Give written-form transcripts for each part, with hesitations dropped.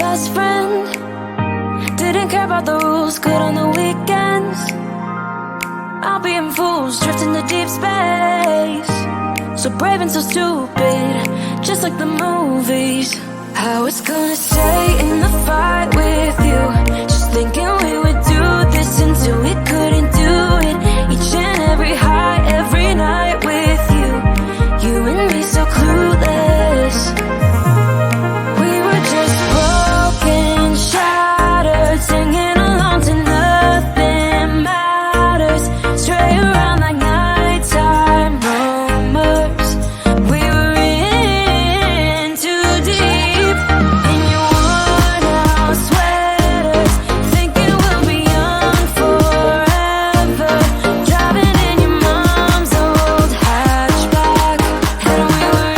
best friend. Didn't care about the rules, good on the weekends. I'll be in fools, drifting to deep space. So brave and so stupid, just like the movies. I was gonna stay in the fight with you, just thinking we would do this until we couldn't do it. Each and every high, every night with you, you and me so clueless. We were just broken, shattered, singing along to nothing matters. Stray around like nighttime rumors. We were in too deep. In your worn out sweaters, thinking we'll be young forever. Driving in your mom's old hatchback, and we were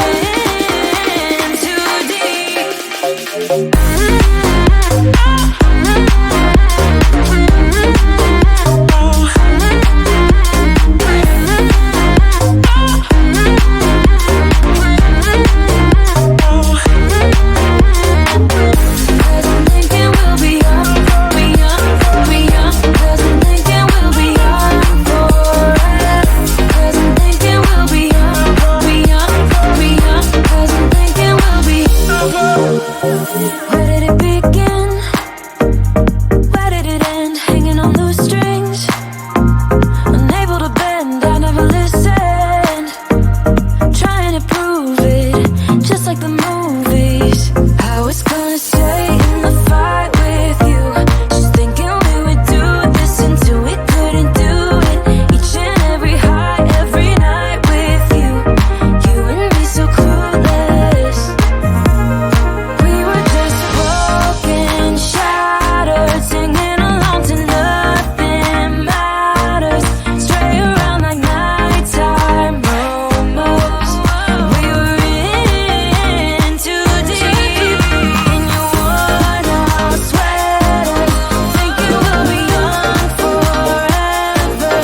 in too deep. Cause I'm thinking we'll be young, be young, be young. Cause I'm thinking we'll be young forever. Cause I'm thinking we'll be young, be young, be young. Cause I'm thinking we'll be. Where did it begin? Where did it end? Hanging on loose strings, unable to bend. I never listened, trying to prove it, just like the movies. I was gonna stay in the fight with you, just thinking we would do this until we couldn't do it. Each and every high, every night with you, you and me so clueless. We were just broken, shattered, singing along to nothing matters. Stray around like nighttime rumors. We were in too deep. In your worn out sweater, thinking we'll be young forever.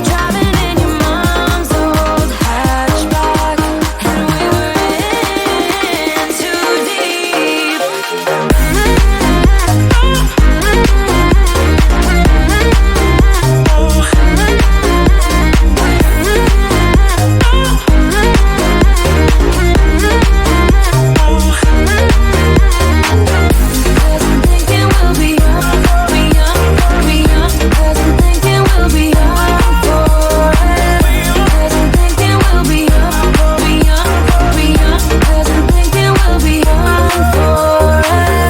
Driving in your mom's old hatchback, and we were in too deep. Cause I'm thinking we'll be young, be young, be young. Cause I'm thinking we'll be young forever. Cause I'm thinking we'll be young, be young, be young. Cause I'm thinking we'll be young forever.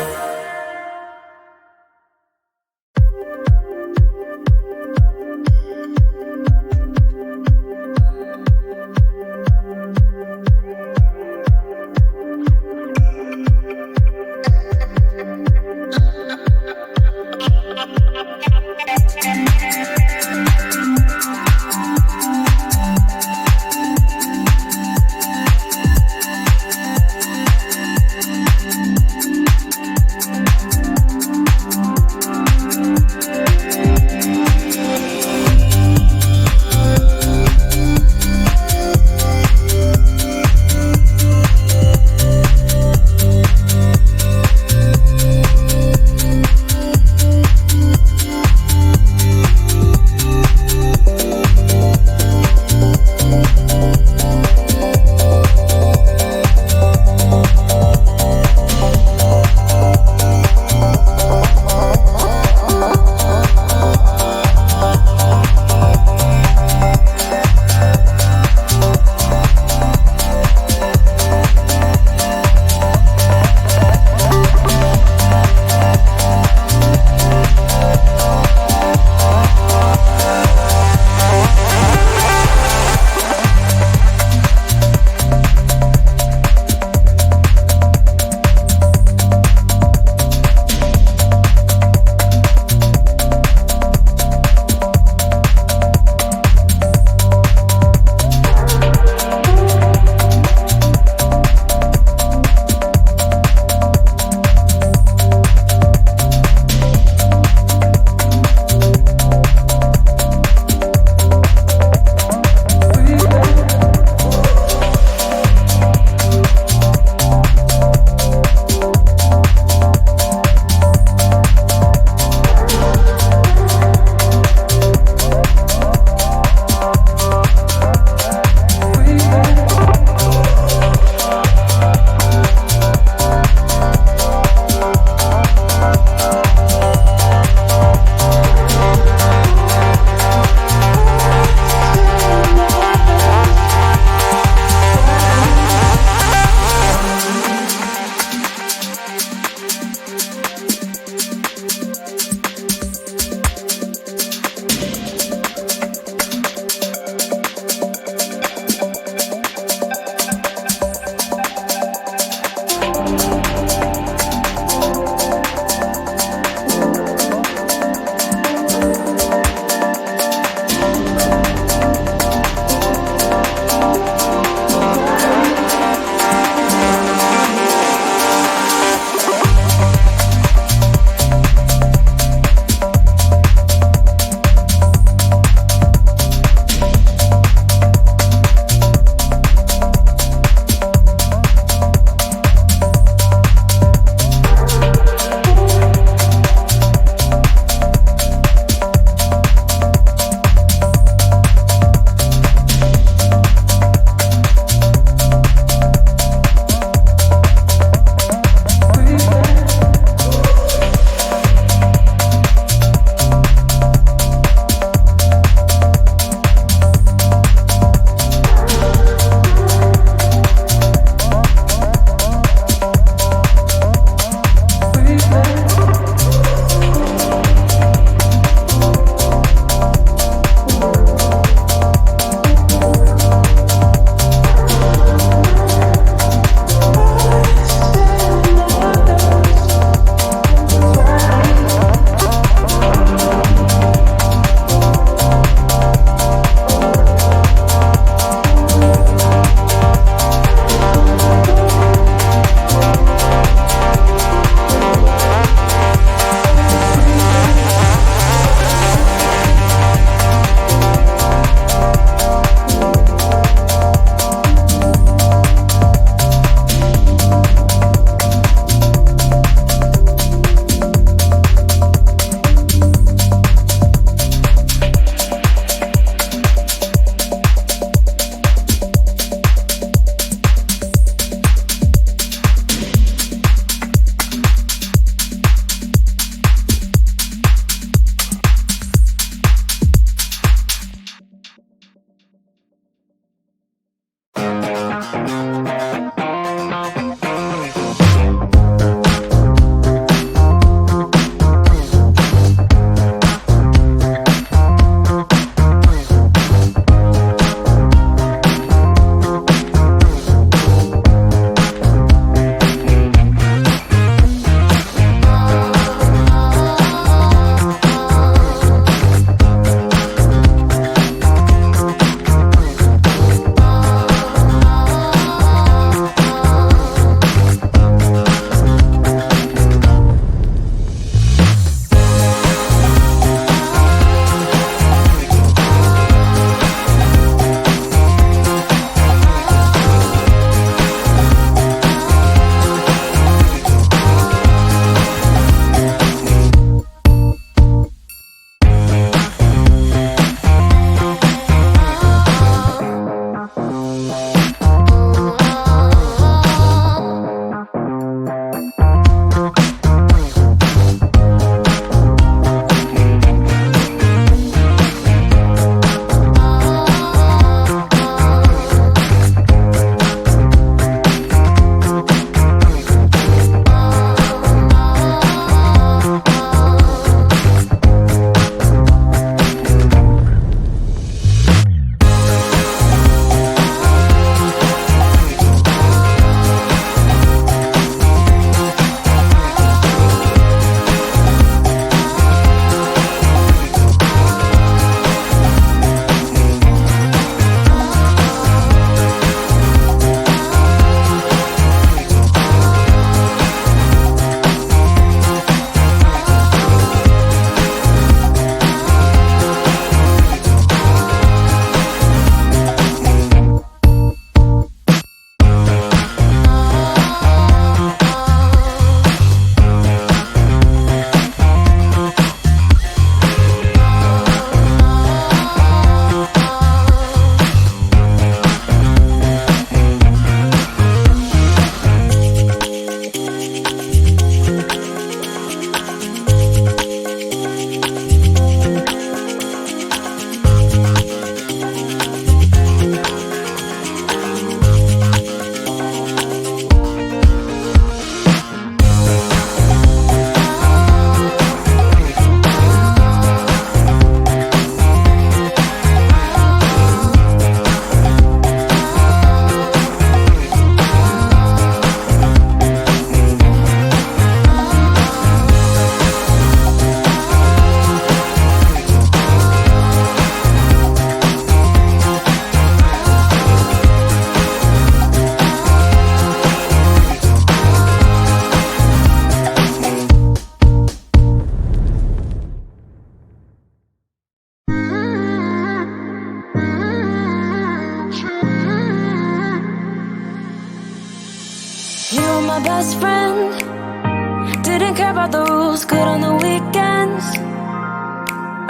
my best friend. Didn't care about the rules, good on the weekends.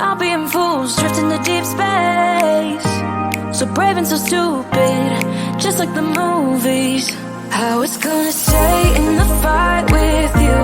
I'll be in fools, drifting to deep space. So brave and so stupid, just like the movies. I was gonna stay in the fight with you,